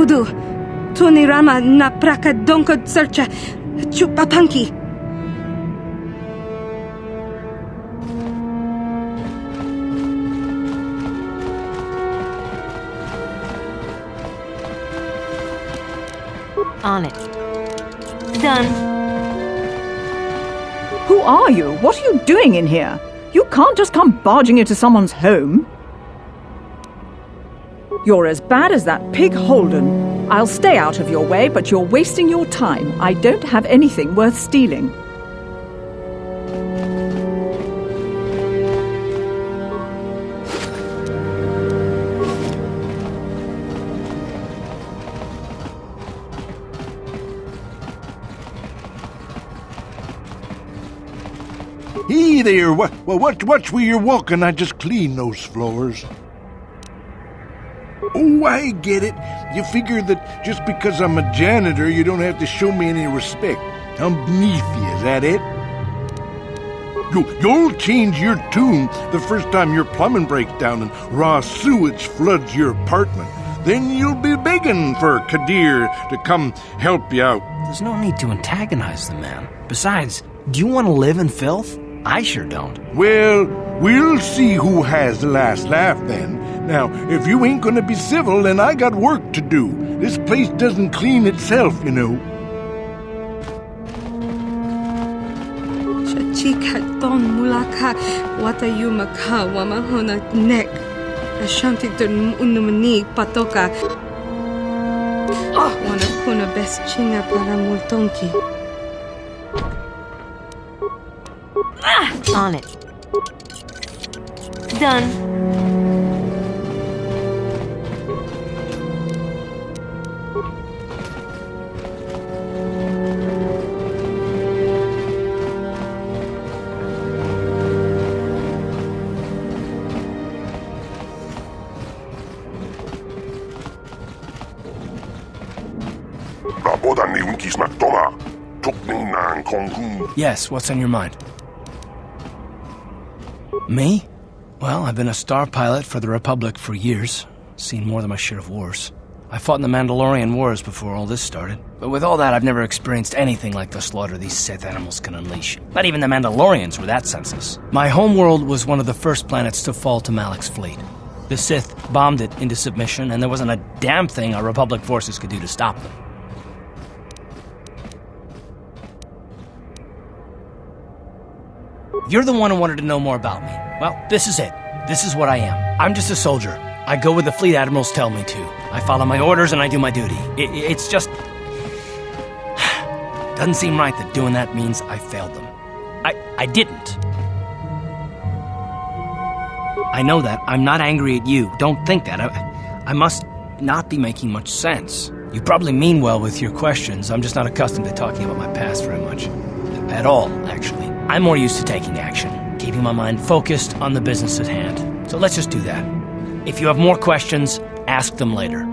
kudu. Tunirama na praka donkod sercha. Chupapanki. On it. Done. Who are you? What are you doing in here? You can't just come barging into someone's home. You're as bad as that pig Holden. I'll stay out of your way, but you're wasting your time. I don't have anything worth stealing. Hey there, watch where you're walking. I just cleaned those floors. Oh, I get it. You figure that just because I'm a janitor, you don't have to show me any respect. I'm beneath you, is that it? You'll change your tune the first time your plumbing breaks down and raw sewage floods your apartment. Then you'll be begging for Kadir to come help you out. There's no need to antagonize the man. Besides, do you want to live in filth? I sure don't. Well, we'll see who has the last laugh then. Now, if you ain't gonna be civil, then I got work to do. This place doesn't clean itself, you know. Chachika ton mulaka watayumaka wamahona nek. Ashanti tun unumani patoka. Wana kuna best chinga para multonki. On it. Done. Yes, what's on your mind? Me? Well, I've been a star pilot for the Republic for years. Seen more than my share of wars. I fought in the Mandalorian Wars before all this started. But with all that, I've never experienced anything like the slaughter these Sith animals can unleash. Not even the Mandalorians were that senseless. My homeworld was one of the first planets to fall to Malak's fleet. The Sith bombed it into submission, and there wasn't a damn thing our Republic forces could do to stop them. You're the one who wanted to know more about me. Well, this is it. This is what I am. I'm just a soldier. I go where the fleet admirals tell me to. I follow my orders and I do my duty. It's just... doesn't seem right that doing that means I failed them. I didn't. I know that. I'm not angry at you. Don't think that. I must not be making much sense. You probably mean well with your questions. I'm just not accustomed to talking about my past very much. At all, actually. I'm more used to taking action, keeping my mind focused on the business at hand. So let's just do that. If you have more questions, ask them later.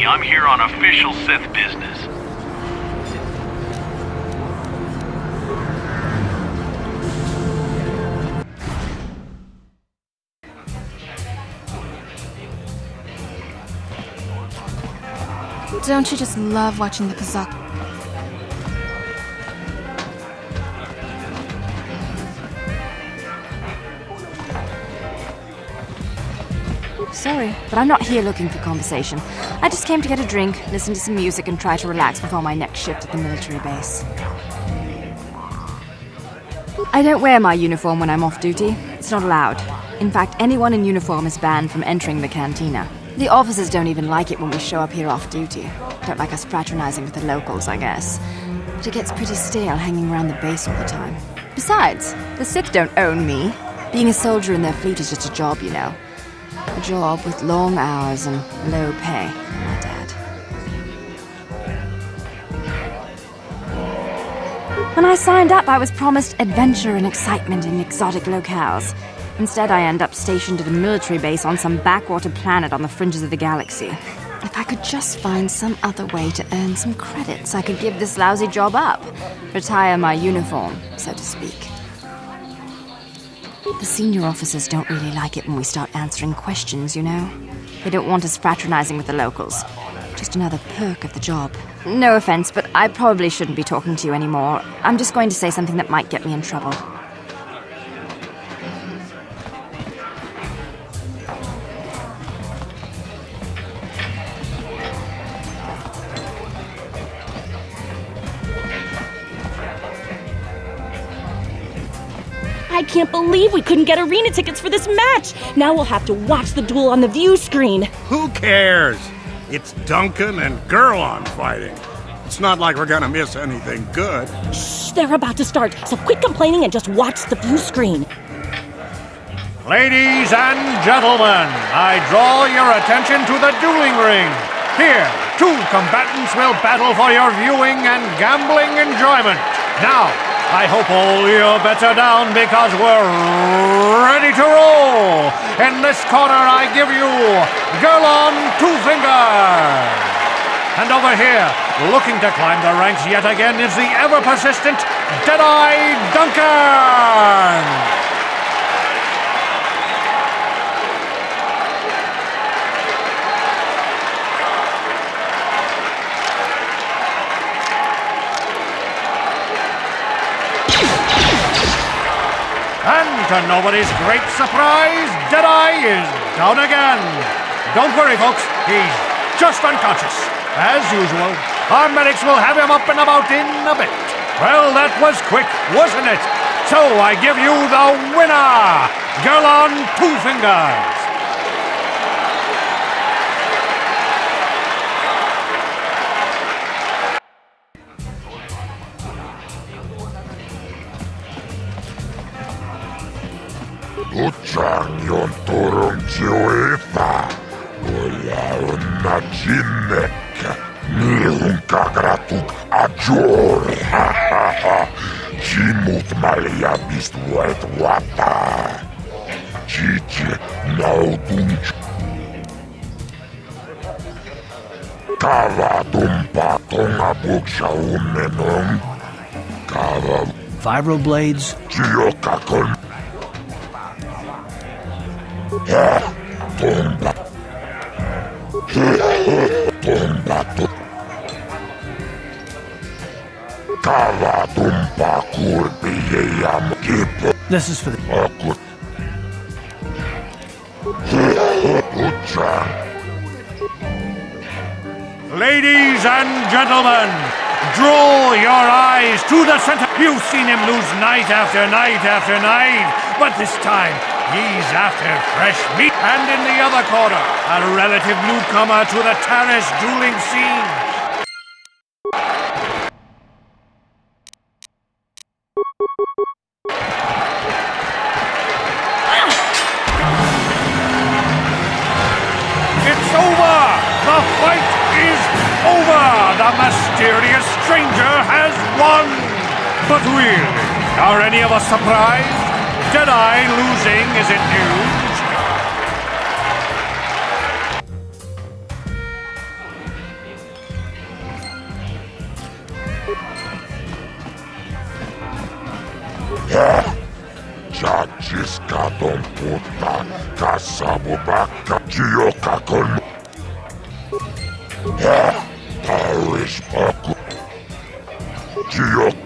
I'm here on official Sith business. Don't you just love watching the Kazakh? Sorry, but I'm not here looking for conversation. I just came to get a drink, listen to some music, and try to relax before my next shift at the military base. I don't wear my uniform when I'm off duty. It's not allowed. In fact, anyone in uniform is banned from entering the cantina. The officers don't even like it when we show up here off duty. Don't like us fraternizing with the locals, I guess. But it gets pretty stale hanging around the base all the time. Besides, the Sith don't own me. Being a soldier in their fleet is just a job, you know. A job with long hours and low pay. My dad. When I signed up, I was promised adventure and excitement in exotic locales. Instead, I end up stationed at a military base on some backwater planet on the fringes of the galaxy. If I could just find some other way to earn some credits, I could give this lousy job up. Retire my uniform, so to speak. The senior officers don't really like it when we start answering questions, you know? They don't want us fraternizing with the locals. Just another perk of the job. No offense, but I probably shouldn't be talking to you anymore. I'm just going to say something that might get me in trouble. I can't believe we couldn't get arena tickets for this match. Now we'll have to watch the duel on the view screen. Who cares? It's Duncan and Gurlon fighting. It's not like we're gonna miss anything good. Shh, they're about to start, so quit complaining and just watch the view screen. Ladies and gentlemen, I draw your attention to the dueling ring. Here, two combatants will battle for your viewing and gambling enjoyment. Now, I hope all your bets are down because we're ready to roll. In this corner, I give you Gurlon Two Fingers. And over here, looking to climb the ranks yet again, is the ever-persistent Deadeye Duncan. And to nobody's great surprise, Deadeye is down again. Don't worry, folks, he's just unconscious. As usual, our medics will have him up and about in a bit. Well, that was quick, wasn't it? So I give you the winner, Gurlon Two Fingers. Utsarnion turun joita. Ola onna jinnekkä. Nihun kagratuk ajor. Jimmut malja bistuet wata. Chichi nautun. Kava tumpa tonga buksha unnenon. Kava Vibroblades? Jiokakon. Tomba. Tomba. Kava tumpa kurpi ja kipu. This is for the... Akut. Utsa. Ladies and gentlemen, draw your eyes to the center. You've seen him lose night after night after night, but this time he's after fresh meat. And in the other corner, a relative newcomer to the Taris dueling scene. It's over! The fight is over! The mysterious stranger has won! But really, are any of us surprised? Deadeye losing isn't news. Chachiskaton putta kassavubakka jiokakon. Taris paku. Jiok.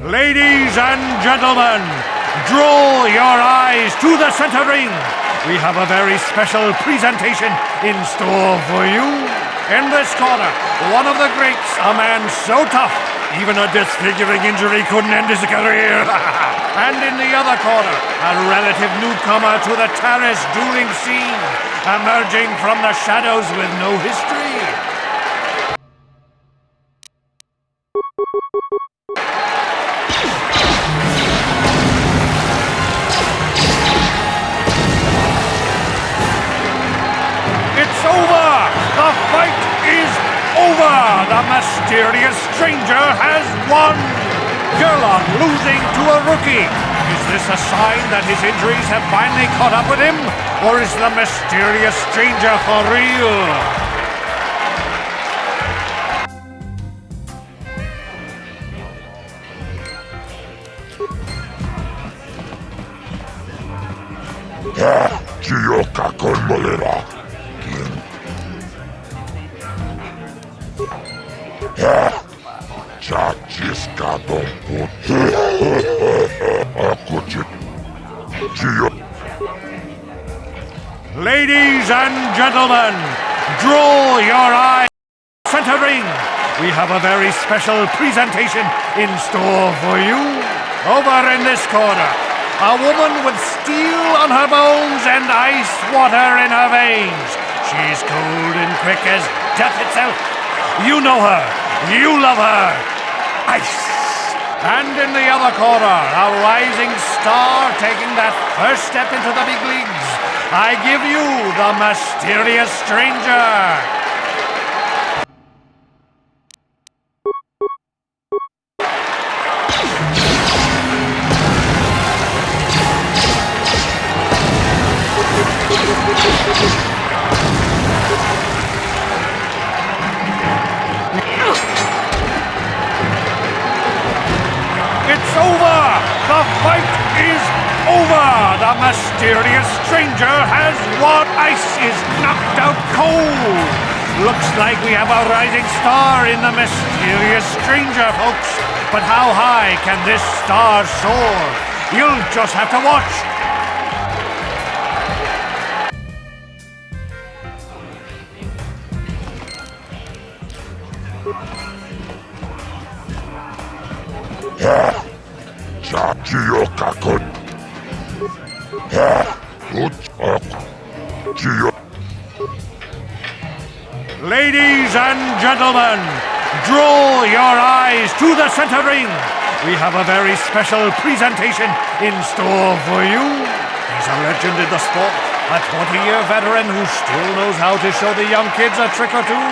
Ladies and gentlemen, draw your eyes to the center ring. We have a very special presentation in store for you. In this corner, one of the greats, a man so tough Even a disfiguring injury couldn't end his career. And in the other corner, a relative newcomer to the Taris dueling scene, emerging from the shadows with no history. It's over! The fight is over! The mysterious stranger has won! Gerlach losing to a rookie. Is this a sign that his injuries have finally caught up with him? Or is the mysterious stranger for real? Chioka con molera. Chachiska don put. Ladies and gentlemen, draw your eyes. Center ring. We have a very special presentation in store for you. Over in this corner, a woman with steel on her bones and ice water in her veins. She's cold and quick as death itself. You know her. You love her. Ice. And in the other corner, a rising star taking that first step into the big leagues. I give you the mysterious stranger. It's over! The fight is over! The mysterious stranger has won! Ice is knocked out cold! Looks like we have a rising star in the mysterious stranger, folks. But how high can this star soar? You'll just have to watch. Chioka con. Ladies and gentlemen, draw your eyes to the center ring. We have a very special presentation in store for you. He's a legend in the sport, a 20-year veteran who still knows how to show the young kids a trick or two.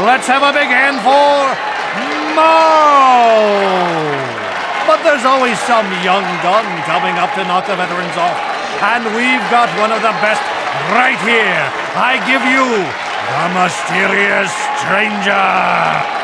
Let's have a big hand for Mo! But there's always some young gun coming up to knock the veterans off. And we've got one of the best right here. I give you the mysterious stranger.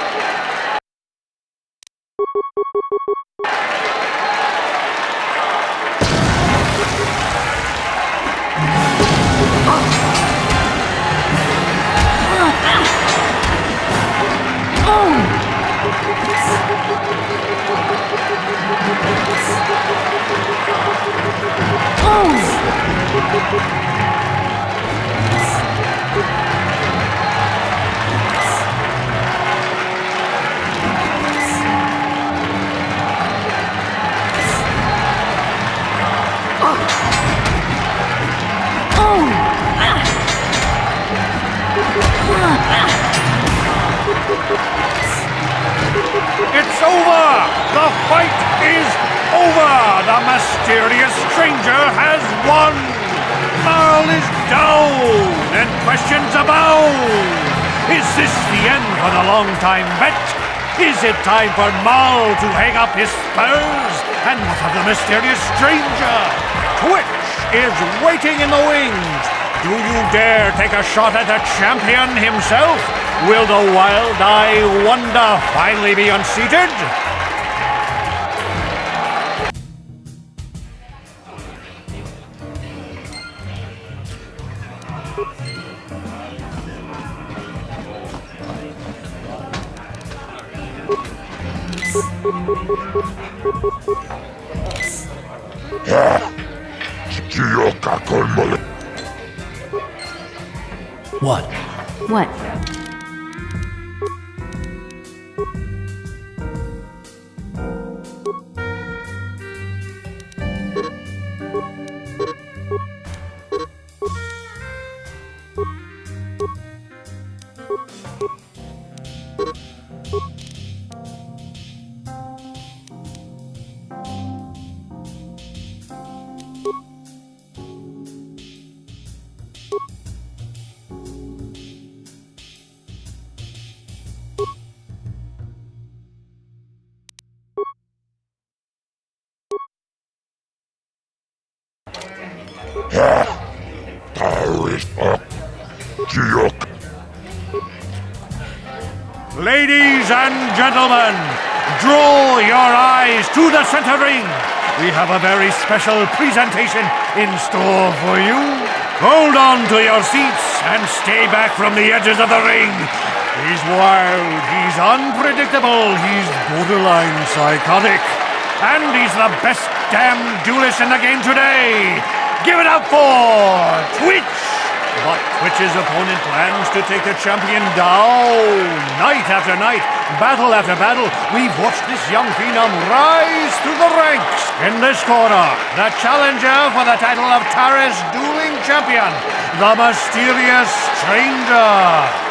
It's over! The fight is over! The mysterious stranger has won! Marl is down, and questions abound! Is this the end for the long-time vet? Is it time for Marl to hang up his spurs? And what of the mysterious stranger? Twitch is waiting in the wings! Do you dare take a shot at the champion himself? Will the wild-eye wonder finally be unseated? What? What? Jiok. Ladies and gentlemen, draw your eyes to the center ring. We have a very special presentation in store for you. Hold on to your seats and stay back from the edges of the ring. He's wild, he's unpredictable, he's borderline psychotic. And he's the best damn duelist in the game today. Give it up for Twitch! But Twitch's opponent plans to take the champion down. Night after night, battle after battle, we've watched this young phenom rise through the ranks. In this corner, the challenger for the title of Taris Dueling Champion, the mysterious stranger.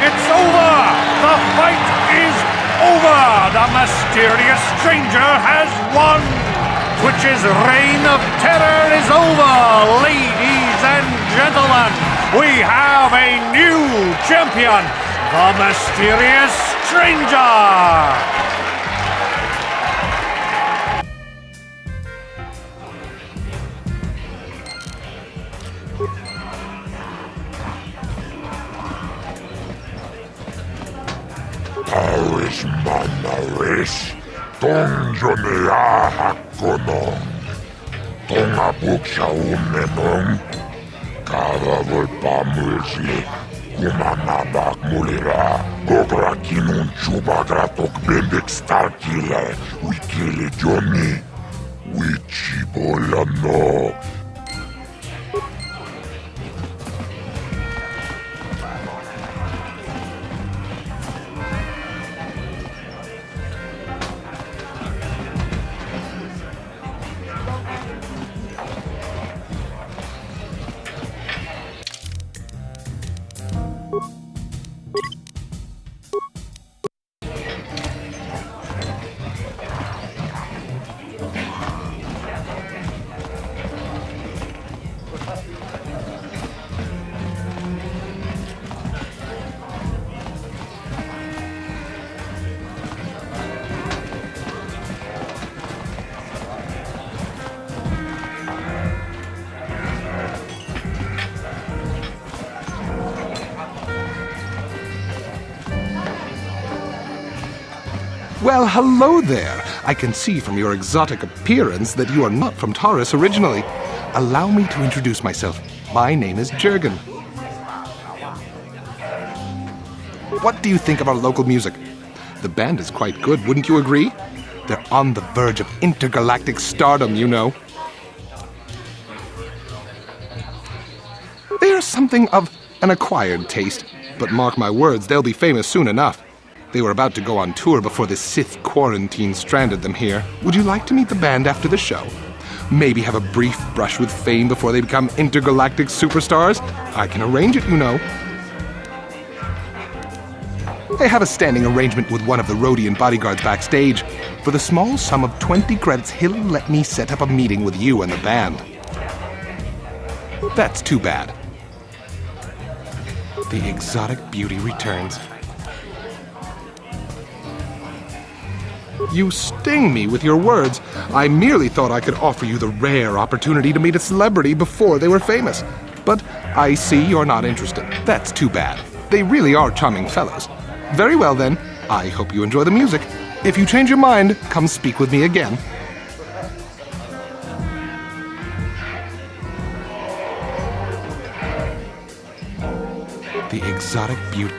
It's over! The fight is over! The mysterious stranger has won! Twitch's reign of terror is over! Ladies and gentlemen, we have a new champion! The mysterious stranger! Taris manaris. Tonjonea hakkonon. Tonga buksha unnenon. Kaavavol pamulsli. Kumanabak mulira. Gogra kinun chubagratok bembek starkile. Wikili Johnny. Wichibolano. Well, hello there. I can see from your exotic appearance that you are not from Taris originally. Allow me to introduce myself. My name is Jurgen. What do you think of our local music? The band is quite good, wouldn't you agree? They're on the verge of intergalactic stardom, you know. They are something of an acquired taste, but mark my words, they'll be famous soon enough. They were about to go on tour before the Sith quarantine stranded them here. Would you like to meet the band after the show? Maybe have a brief brush with fame before they become intergalactic superstars? I can arrange it, you know. I have a standing arrangement with one of the Rhodian bodyguards backstage. For the small sum of 20 credits, he'll let me set up a meeting with you and the band. That's too bad. The exotic beauty returns. You sting me with your words. I merely thought I could offer you the rare opportunity to meet a celebrity before they were famous. But I see you're not interested. That's too bad. They really are charming fellows. Very well then, I hope you enjoy the music. If you change your mind, come speak with me again. The exotic beauty.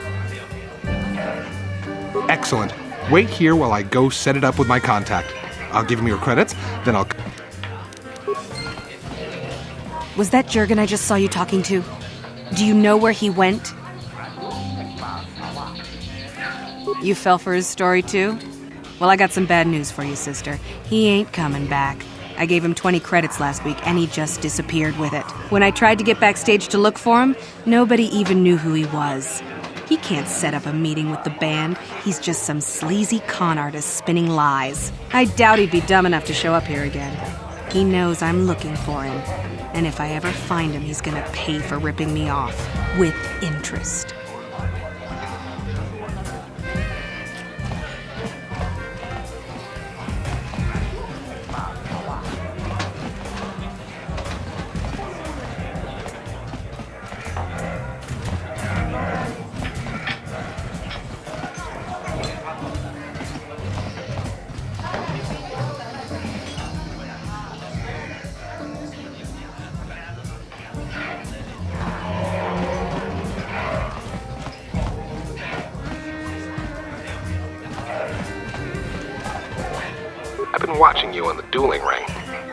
Excellent. Wait here while I go set it up with my contact. I'll give him your credits, then I'll... Was that Jurgen I just saw you talking to? Do you know where he went? You fell for his story too? Well, I got some bad news for you, sister. He ain't coming back. I gave him 20 credits last week, and he just disappeared with it. When I tried to get backstage to look for him, nobody even knew who he was. He can't set up a meeting with the band. He's just some sleazy con artist spinning lies. I doubt he'd be dumb enough to show up here again. He knows I'm looking for him. And if I ever find him, he's gonna pay for ripping me off. With interest. I've been watching you in the dueling ring.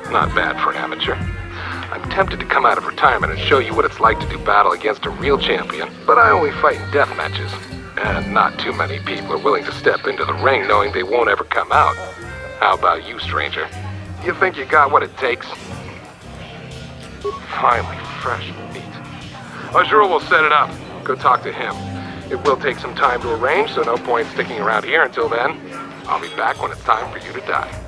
Not bad for an amateur. I'm tempted to come out of retirement and show you what it's like to do battle against a real champion, but I only fight in death matches. And not too many people are willing to step into the ring knowing they won't ever come out. How about you, stranger? You think you got what it takes? Finally, fresh meat. Azura will set it up. Go talk to him. It will take some time to arrange, so no point sticking around here until then. I'll be back when it's time for you to die.